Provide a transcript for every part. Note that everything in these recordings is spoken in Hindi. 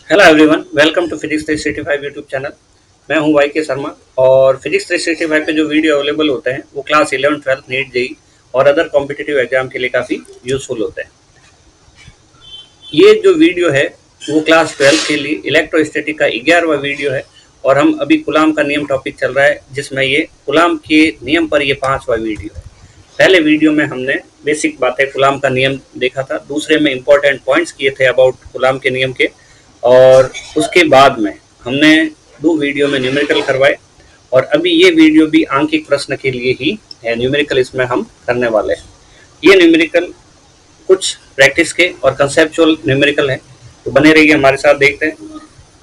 Hello everyone, welcome to physics 365 YouTube channel. मैं हूं वाई के शर्मा और फिजिक्स 365 पे जो वीडियो अवेलेबल होते हैं वो क्लास 11, 12, नीट, जेई और अदर कॉम्पिटिटिव एग्जाम के लिए काफ़ी यूजफुल होते हैं। ये जो वीडियो है वो क्लास 12 के लिए इलेक्ट्रोस्टैटिक का 11वां वीडियो है और हम अभी कूलाम का नियम टॉपिक चल रहा है, जिसमें ये कूलाम के नियम पर ये 5वां वीडियो है। पहले वीडियो में हमने बेसिक बातें कूलाम का नियम देखा था, दूसरे में इंपॉर्टेंट पॉइंट्स किए थे अबाउट कूलाम के नियम के, और उसके बाद में हमने 2 वीडियो में न्यूमेरिकल करवाए और अभी ये वीडियो भी आंकिक प्रश्न के लिए ही है। न्यूमेरिकल इसमें हम करने वाले हैं। ये न्यूमेरिकल कुछ प्रैक्टिस के और कंसेप्चुअल न्यूमेरिकल है, तो बने रहिए हमारे साथ। देखते हैं।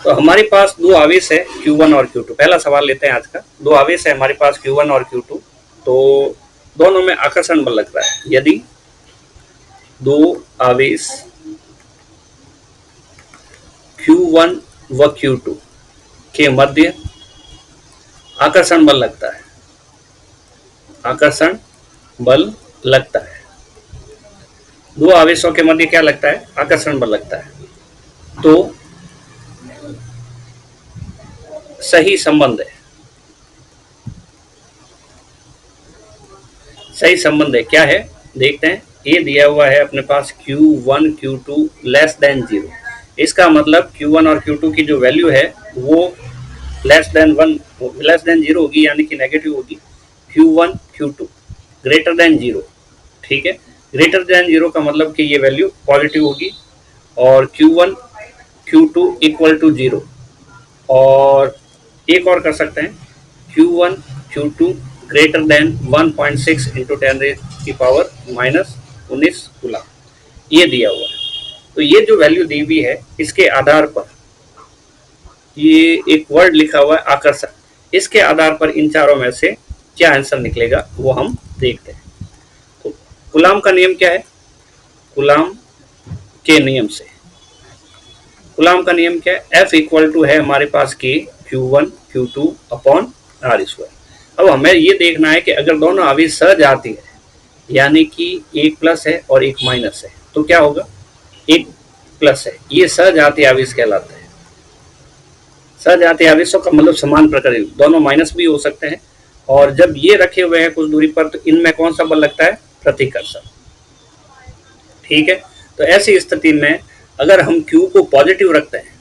तो हमारे पास 2 आवेश है Q1 और Q2। पहला सवाल लेते हैं आज का। 2 आवेश है हमारे पास Q1 और Q2, तो दोनों में आकर्षण बल लग रहा है। यदि 2 आवेश Q1 व Q2 के मध्य आकर्षण बल लगता है, आकर्षण बल लगता है। 2 आवेशों के मध्य क्या लगता है? आकर्षण बल लगता है। तो सही संबंध है, सही संबंध है। क्या है देखते हैं। ये दिया हुआ है अपने पास Q1 Q2 लेस देन 0। इसका मतलब Q1 और Q2 की जो वैल्यू है वो लेस देन 0 होगी, यानी कि नेगेटिव होगी। Q1 Q2 ग्रेटर देन 0, ठीक है। ग्रेटर देन 0 का मतलब कि ये वैल्यू पॉजिटिव होगी, और Q1 Q2 इक्वल टू 0। और एक और कर सकते हैं, Q1 Q2 greater than 1.6 into 10⁻⁻⁻19 coulomb, ये दिया हुआ है। तो ये जो वैल्यू दी हुई है, इसके आधार पर ये एक वर्ड लिखा हुआ है आकर्षण। इसके आधार पर इन चारों में से क्या आंसर निकलेगा वो हम देखते हैं। तो कूलम का नियम क्या है? कूलम के नियम से, कूलम का नियम क्या है? F इक्वल टू है हमारे पास K Q1 Q2 upon R square. अब हमें ये देखना है कि अगर दोनों आवेश सहजाती है, यानी कि एक प्लस है और एक माइनस है, तो क्या होगा? एक प्लस है, ये सहजाती आवेश कहलाता है। सहजाती आवेशों का मतलब समान प्रकृति, दोनों माइनस भी हो सकते हैं। और जब ये रखे हुए हैं कुछ दूरी पर, तो इनमें कौन सा बल लगता है? प्रतिकर्षण, ठीक है। तो ऐसी स्थिति में अगर हम Q को पॉजिटिव रखते हैं,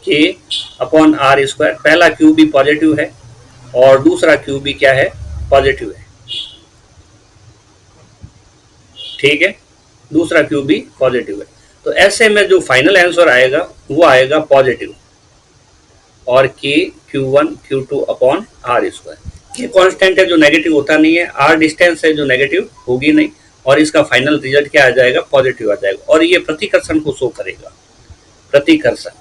K अपॉन R स्क्वायर, पहला Q भी पॉजिटिव है और दूसरा Q भी क्या है? पॉजिटिव है, ठीक है। दूसरा Q भी पॉजिटिव है। तो ऐसे में जो फाइनल आंसर आएगा वो आएगा पॉजिटिव, और K Q1 Q2 upon R square. ये कांस्टेंट है जो नेगेटिव होता नहीं है, R डिस्टेंस है जो नेगेटिव होगी नहीं, और इसका फाइनल रिजल्ट क्या आ जाएगा? पॉजिटिव आ जाएगा। और ये प्रतिकर्षण को शो करेगा, प्रतिकर्षण।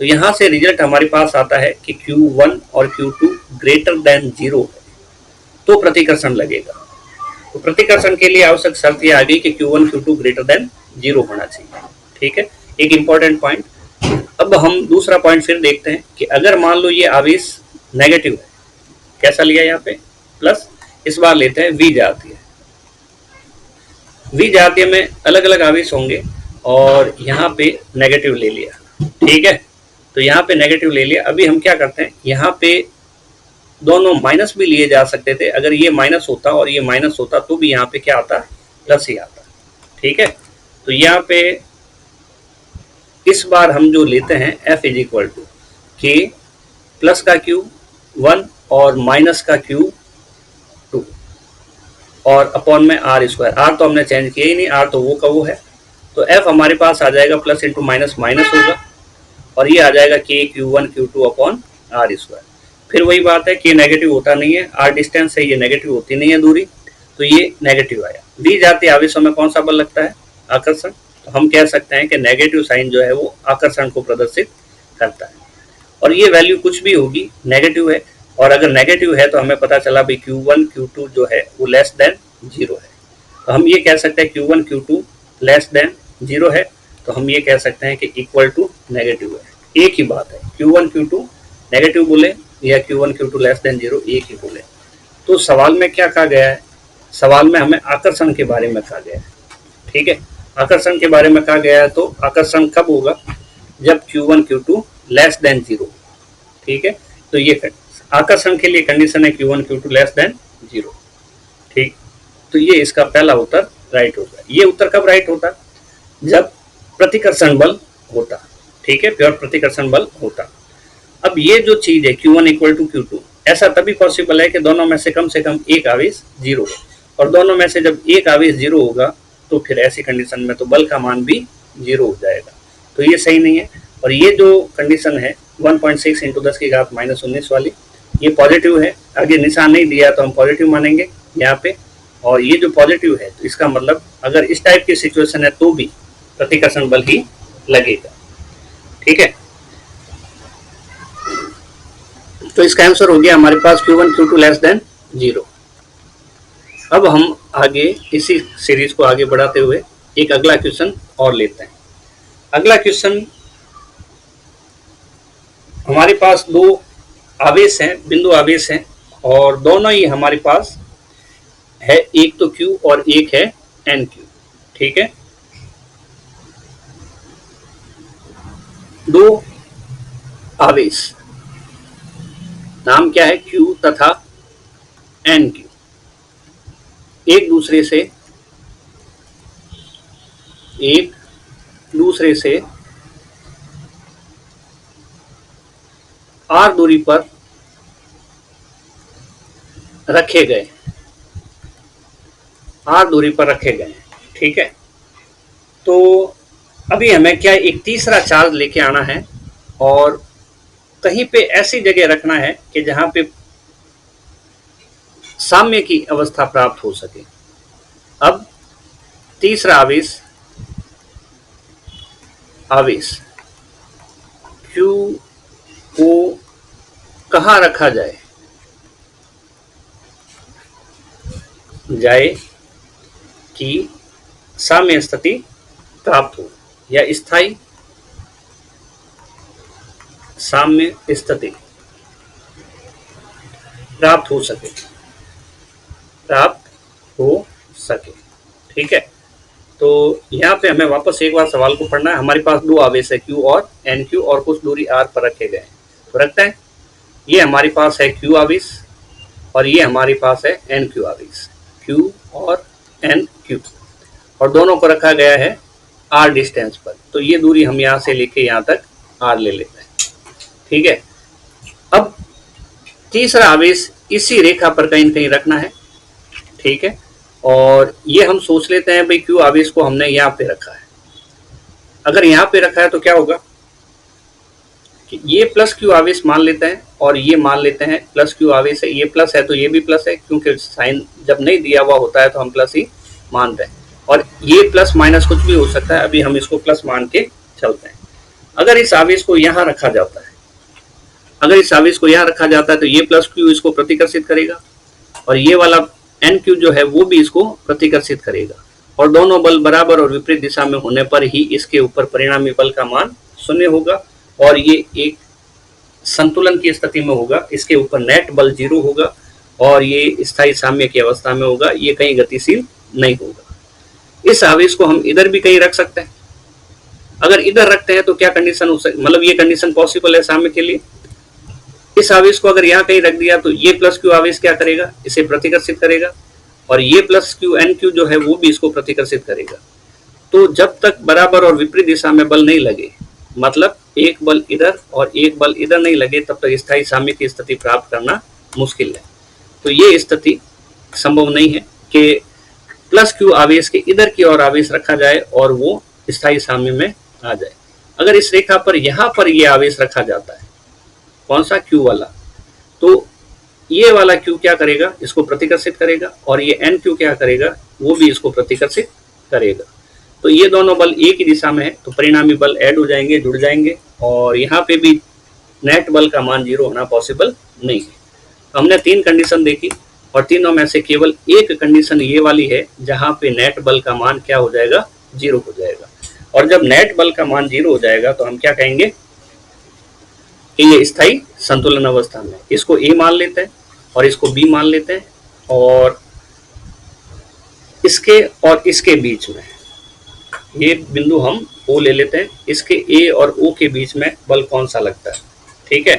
तो यहाँ से रिजल्ट हमारे पास आता है कि Q1 और Q2 ग्रेटर देन 0 है, तो प्रतिकर्षण लगेगा। तो प्रतिकर्षण के लिए आवश्यक शर्त यह आ गई कि Q1 Q2 ग्रेटर देन 0 होना चाहिए, ठीक है। एक इंपॉर्टेंट पॉइंट। अब हम दूसरा पॉइंट फिर देखते हैं कि अगर मान लो ये आवेश नेगेटिव है, कैसा लिया यहाँ पे? प्लस। इस बार लेते हैं V जातीय। V जातीय में अलग अलग आवेश होंगे और यहाँ पे नेगेटिव ले लिया, ठीक है। तो यहाँ पे नेगेटिव ले लिया। अभी हम क्या करते हैं, यहाँ पे दोनों माइनस भी लिए जा सकते थे। अगर ये माइनस होता और ये माइनस होता तो भी यहाँ पे क्या आता? प्लस ही आता, ठीक है। तो यहाँ पे इस बार हम जो लेते हैं F is equal to K plus का Q1 और माइनस का Q2 और अपॉन में R स्क्वायर। R तो हमने चेंज किया ही नहीं, R तो वो का वो है। तो F हमारे पास आ जाएगा प्लस इंटू माइनस माइनस होगा, और ये आ जाएगा K Q1 Q2 upon R square. फिर वही बात है कि नेगेटिव होता नहीं है, R डिस्टेंस है, ये नेगेटिव होती नहीं है दूरी, तो ये नेगेटिव आया। V जातीय आवेशों में कौन सा बल लगता है? आकर्षण। तो हम कह सकते हैं कि नेगेटिव साइन जो है वो आकर्षण को प्रदर्शित करता है। और ये वैल्यू कुछ भी होगी, नेगेटिव है, और अगर नेगेटिव है तो हमें पता चला भाई Q1 Q2 जो है वो लेस देन 0 है। तो हम ये कह सकते हैं Q1 Q2 लेस देन 0 है, तो हम ये कह सकते हैं कि इक्वल टू नेगेटिव है। एक ही बात है, Q1 Q2 नेगेटिव बोले या Q1 Q2 लेस देन 0, एक ही बोले। तो सवाल में क्या कहा गया है? सवाल में हमें आकर्षण के बारे में कहा गया है, ठीक है। आकर्षण के बारे में कहा गया है, तो आकर्षण कब होगा? जब Q1 Q2 लेस देन 0। ठीक है, तो ये आकर्षण के लिए कंडीशन है Q1 Q2 लेस देन 0। ठीक, तो ये इसका पहला उत्तर राइट होगा। ये उत्तर कब राइट होता? जब प्रतिकर्षण बल होता। ठीक है, प्योर प्रतिकर्षण बल होता। अब ये जो चीज है Q1 इक्वल टू Q2, ऐसा तभी पॉसिबल है कि दोनों में से कम एक आवेश 0 हो, और दोनों में से जब एक आवेश 0 होगा तो फिर ऐसी कंडीशन में तो बल का मान भी 0 हो जाएगा। तो ये सही नहीं है। और ये जो कंडीशन है 1.6 इंटू 10⁻⁻19 वाली, ये पॉजिटिव है। आगे निशान नहीं दिया तो हम पॉजिटिव मानेंगे यहाँ पे। और ये जो पॉजिटिव है तो इसका मतलब अगर इस टाइप की सिचुएशन है तो भी प्रतिकर्षण बल ही लगेगा। ठीक है, तो इसका आंसर हो गया हमारे पास Q1 Q2 लेस देन 0। अब हम आगे इसी सीरीज को आगे बढ़ाते हुए एक अगला क्वेश्चन और लेते हैं। अगला क्वेश्चन, हमारे पास दो आवेश हैं, बिंदु आवेश हैं, और दोनों ही हमारे पास है, एक तो Q और एक है NQ। ठीक है, दो आवेश, नाम क्या है, Q तथा NQ, एक दूसरे से R दूरी पर रखे गए, ठीक है। तो अभी हमें क्या एक तीसरा चार्ज लेके आना है और कहीं पे ऐसी जगह रखना है कि जहां पे साम्य की अवस्था प्राप्त हो सके। अब तीसरा आवेश Q को कहाँ रखा जाए कि साम्य स्थिति प्राप्त हो या स्थायी साम्य स्थिति प्राप्त हो सके। ठीक है, तो यहाँ पे हमें वापस एक बार सवाल को पढ़ना है। हमारे पास दो आवेश है Q और NQ और कुछ दूरी R पर रखे गए हैं। तो रखते हैं, ये हमारे पास है Q आवेश और ये हमारे पास है NQ आवेश, Q और NQ, और दोनों को रखा गया है R डिस्टेंस पर। तो ये दूरी हम यहाँ से लेके यहाँ तक R ले लेते हैं। ठीक है, अब तीसरा आवेश इसी रेखा पर कहीं कहीं रखना है। ठीक है, और ये हम सोच लेते हैं भाई Q आवेश को हमने यहाँ पे रखा है। अगर यहाँ पे रखा है तो क्या होगा कि ये प्लस Q आवेश मान लेते हैं और ये मान लेते हैं प्लस Q आवेश है, ये प्लस है तो ये भी प्लस है, क्योंकि साइन जब नहीं दिया हुआ होता है तो हम प्लस ही मानते हैं। और ये प्लस माइनस कुछ भी हो सकता है, अभी हम इसको प्लस मान के चलते हैं। अगर इस आवेश को यहाँ रखा जाता है तो ये प्लस Q इसको प्रतिकर्षित करेगा और ये वाला NQ जो है वो भी इसको प्रतिकर्षित करेगा, और दोनों बल बराबर और विपरीत दिशा में होने पर ही इसके ऊपर परिणामी बल का मान 0 होगा और ये एक संतुलन की स्थिति में होगा। इसके ऊपर नेट बल 0 होगा और ये स्थायी साम्य की अवस्था में होगा, ये कहीं गतिशील नहीं होगा। इस आवेश को हम इधर भी कहीं रख सकते हैं। अगर इधर रखते हैं तो क्या कंडीशन हो सकती, मतलब ये कंडीशन पॉसिबल है साम्य के लिए। इस आवेश को अगर यहाँ कहीं रख दिया तो ये प्लस Q आवेश क्या करेगा, इसे प्रतिकर्षित करेगा, और ये प्लस Q NQ जो है वो भी इसको प्रतिकर्षित करेगा। तो जब तक बराबर और विपरीत दिशा में बल नहीं लगे, मतलब एक बल इधर और एक बल इधर नहीं लगे, तब तक स्थायी साम्य की स्थिति प्राप्त करना मुश्किल है। तो ये स्थिति संभव नहीं है कि प्लस Q आवेश के इधर की ओर आवेश रखा जाए और वो स्थायी साम्य में आ जाए। अगर इस रेखा पर यहाँ पर ये आवेश रखा जाता है, कौन सा, Q वाला, तो ये वाला Q क्या करेगा, इसको प्रतिकर्षित करेगा, और ये NQ क्या करेगा, वो भी इसको प्रतिकर्षित करेगा। तो ये दोनों बल एक ही दिशा में है, तो परिणामी बल ऐड हो जाएंगे, जुड़ जाएंगे, और यहाँ पे भी नेट बल का मान 0 होना पॉसिबल नहीं है। तो हमने 3 कंडीशन देखी और तीनों में से केवल एक कंडीशन ये वाली है जहाँ पे नेट बल का मान क्या हो जाएगा, 0 हो जाएगा। और जब नेट बल का मान 0 हो जाएगा तो हम क्या कहेंगे कि ये स्थायी संतुलन अवस्था में। इसको A मान लेते हैं और इसको B मान लेते हैं, और इसके बीच में ये बिंदु हम O ले लेते हैं, इसके A और O के बीच में बल कौन सा लगता है, ठीक है।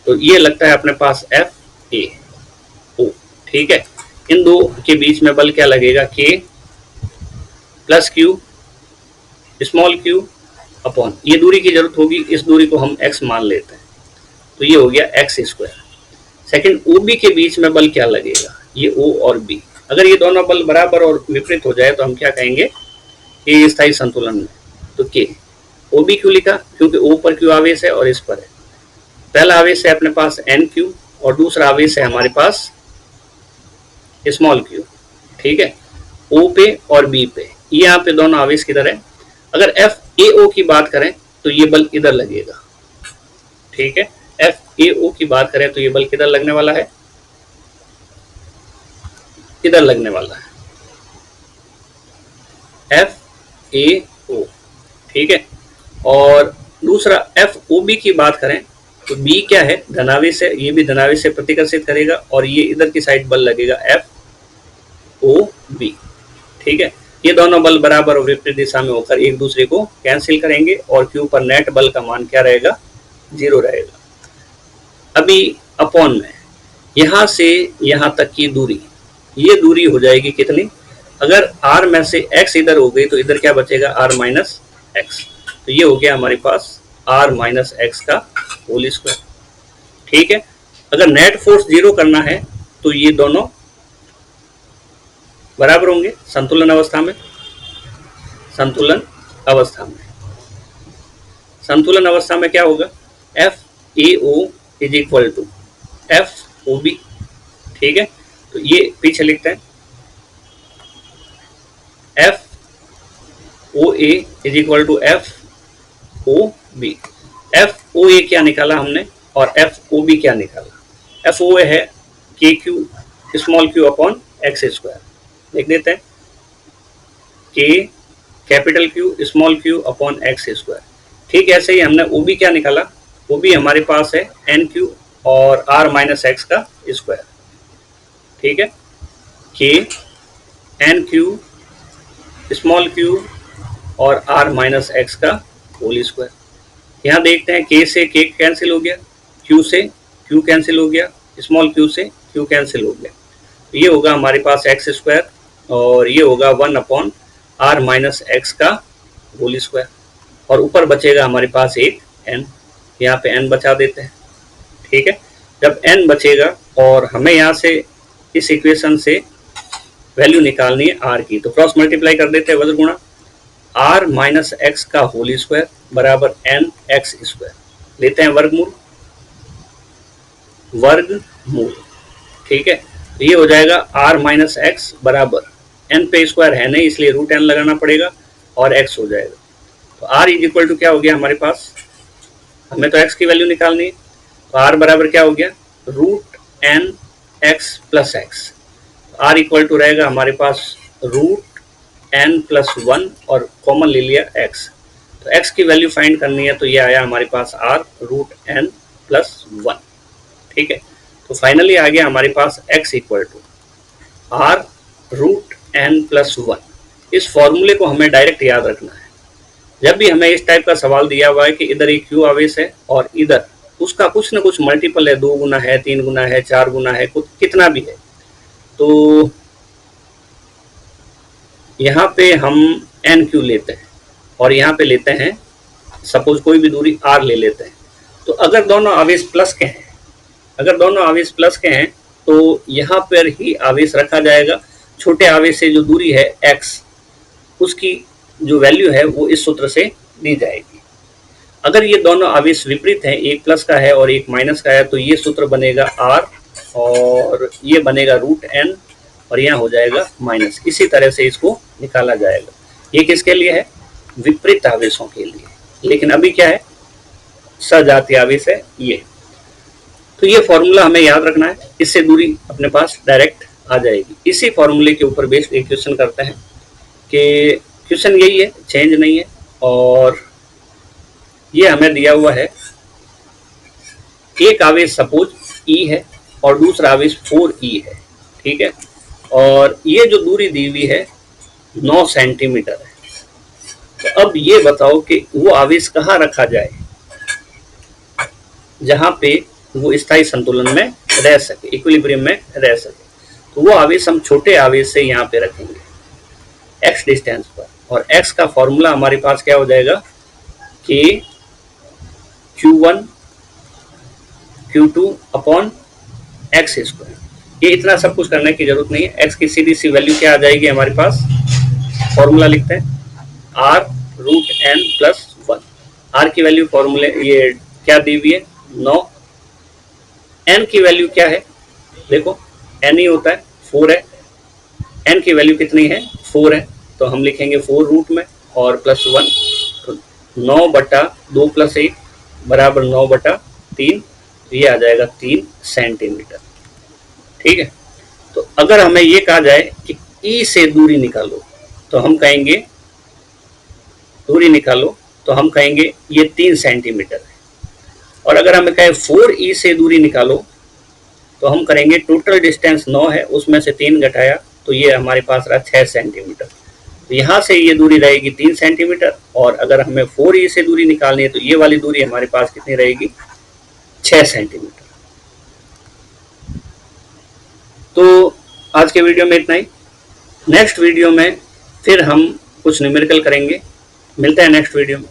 तो ये लगता है अपने पास FAO, ठीक है। इन दो के बीच में बल क्या लगेगा, K plus Q small q upon, ये दूरी की जरूरत होगी, इस दूरी को हम x मान लेते हैं, तो ये हो गया x स्क्वायर। सेकंड, OB के बीच में बल क्या लगेगा, ये O और B, अगर ये दोनों बल बराबर और विपरीत हो जाए तो हम क्या कहेंगे, ये स्थायी संतुलन में। तो K, OB क्यों लिखा, क्योंकि O पर Q आवेश है और इस पर है। पहला आवेश है अपने पास NQ और दूसरा आवेश है हमारे पास स्मॉल q, ठीक है। O पे और B पे, ये यहाँ पे दोनों आवेश किधर है। अगर FAO की बात करें तो ये बल इधर लगेगा, ठीक है। FAO की बात करें तो ये बल किधर लगने वाला है, इधर लगने वाला है, FAO, ठीक है। और दूसरा FOB की बात करें तो B क्या है, धनावेश है, ये भी धनावेश से प्रतिकर्षित करेगा और ये इधर की साइड बल लगेगा FOB, ठीक है। ये दोनों बल बराबर और विपरीत दिशा में होकर एक दूसरे को कैंसिल करेंगे और Q पर नेट बल का मान क्या रहेगा, 0 रहेगा। अभी अपॉन में यहां से यहां तक की दूरी, ये दूरी हो जाएगी कितनी, अगर r में से x इधर हो गई तो इधर क्या बचेगा, r माइनस एक्स, तो ये हो गया हमारे पास r माइनस एक्स का होल स्क्वायर, ठीक है। अगर नेट फोर्स 0 करना है तो ये दोनों बराबर होंगे संतुलन अवस्था में। संतुलन अवस्था में, संतुलन अवस्था में क्या होगा, FAO is equal to FOB, ठीक है। तो ये पीछे लिखते हैं, FOA is equal to FOB। FOA क्या निकाला हमने और FOB क्या निकाला। FOA है KQ small q upon x square, लिख देते हैं K capital Q small q upon x square, ठीक है। ऐसे ही हमने OB क्या निकाला, OB हमारे पास है NQ और r माइनस एक्स का स्क्वायर, ठीक है। K NQ स्मॉल q और r माइनस एक्स का होल स्क्वायर। यहाँ देखते हैं K से K कैंसिल हो गया, Q से Q कैंसिल हो गया, स्मॉल q से Q कैंसिल हो गया, तो ये होगा हमारे पास एक्स स्क्वायर और ये होगा 1 अपॉन r माइनस एक्स का होल स्क्वायर, और ऊपर बचेगा हमारे पास एक n, यहाँ पे n बचा देते हैं, ठीक है। जब n बचेगा और हमें यहाँ से इस इक्वेशन से वैल्यू निकालनी है r की, तो क्रॉस मल्टीप्लाई कर देते हैं, वज्र गुणा r माइनस एक्स का होल स्क्वायर बराबर n एक्स स्क्वायर, लेते हैं वर्गमूल, ठीक है। तो ये हो जाएगा r माइनस एक्स बराबर n पे स्क्वायर है नहीं इसलिए रूट n लगाना पड़ेगा और x हो जाएगा। तो r इज इक्वल टू क्या हो गया हमारे पास, हमें तो x की वैल्यू निकालनी है, तो r बराबर क्या हो गया, root n x plus X. r equal to रहेगा हमारे पास रूट n प्लस 1 और कॉमन ले लिया x, तो x की वैल्यू फाइंड करनी है, तो ये आया हमारे पास r रूट n प्लस 1, ठीक है। तो फाइनली आ गया हमारे पास x equal to r root n plus 1। इस फॉर्मूले को हमें डायरेक्ट याद रखना है। जब भी हमें इस टाइप का सवाल दिया हुआ है कि इधर एक q आवेश है और इधर उसका कुछ ना कुछ मल्टीपल है, 2 गुना है, 3 गुना है, 4 गुना है, कुछ कितना भी है, तो यहाँ पे हम NQ लेते हैं और यहाँ पे लेते हैं सपोज कोई भी दूरी r ले लेते हैं। तो अगर दोनों आवेश प्लस के हैं, अगर दोनों आवेश प्लस के हैं तो यहाँ पर ही आवेश रखा जाएगा। छोटे आवेश से जो दूरी है x, उसकी जो वैल्यू है वो इस सूत्र से दी जाएगी। अगर ये दोनों आवेश विपरीत हैं, एक प्लस का है और एक माइनस का है, तो ये सूत्र बनेगा r और ये बनेगा रूट n और यहाँ हो जाएगा माइनस। इसी तरह से इसको निकाला जाएगा। ये किसके लिए है, विपरीत आवेशों के लिए, लेकिन अभी क्या है, सजातीय आवेश है ये। तो ये फॉर्मूला हमें याद रखना है, इससे दूरी अपने पास डायरेक्ट आ जाएगी। इसी फॉर्मूले के ऊपर बेस्ड एक क्वेश्चन करते हैं कि क्वेश्चन यही है, चेंज नहीं है, और ये हमें दिया हुआ है एक आवेश सपोज E है और दूसरा आवेश 4E है, ठीक है। और ये जो दूरी दी हुई है 9 सेंटीमीटर है, तो अब ये बताओ कि वो आवेश कहाँ रखा जाए जहां पे वो स्थायी संतुलन में रह सके, इक्विलिब्रियम में रह सके। तो वो आवेश हम छोटे आवेश से यहाँ पे रखेंगे x डिस्टेंस पर, और x का फॉर्मूला हमारे पास क्या हो जाएगा कि Q1 Q2 upon x square. ये इतना सब कुछ करने की जरूरत नहीं है। x की सीधी सी वैल्यू क्या आ जाएगी हमारे पास, फॉर्मूला लिखते हैं r√n+1। r की वैल्यू फॉर्मूले ये क्या दी हुई है 9, n की वैल्यू क्या है देखो n ही होता है 4 है, n की वैल्यू कितनी है 4 है, तो हम लिखेंगे 4 रूट में और +1, तो 9/2 + 1 बराबर 9/3, ये आ जाएगा 3 सेंटीमीटर। ठीक है, तो अगर हमें ये कहा जाए कि ई से दूरी निकालो तो हम कहेंगे ये 3 सेंटीमीटर है, और अगर हमें कहे 4e से दूरी निकालो तो हम करेंगे टोटल डिस्टेंस 9 है, उसमें से 3 घटाया तो ये हमारे पास रहा 6 सेंटीमीटर। तो यहाँ से ये दूरी रहेगी 3 सेंटीमीटर, और अगर हमें 4e से दूरी निकालनी है तो ये वाली दूरी हमारे पास कितनी रहेगी 6 सेंटीमीटर। तो आज के वीडियो में इतना ही। नेक्स्ट वीडियो में फिर हम कुछ न्यूमेरिकल करेंगे। मिलते हैं नेक्स्ट वीडियो में।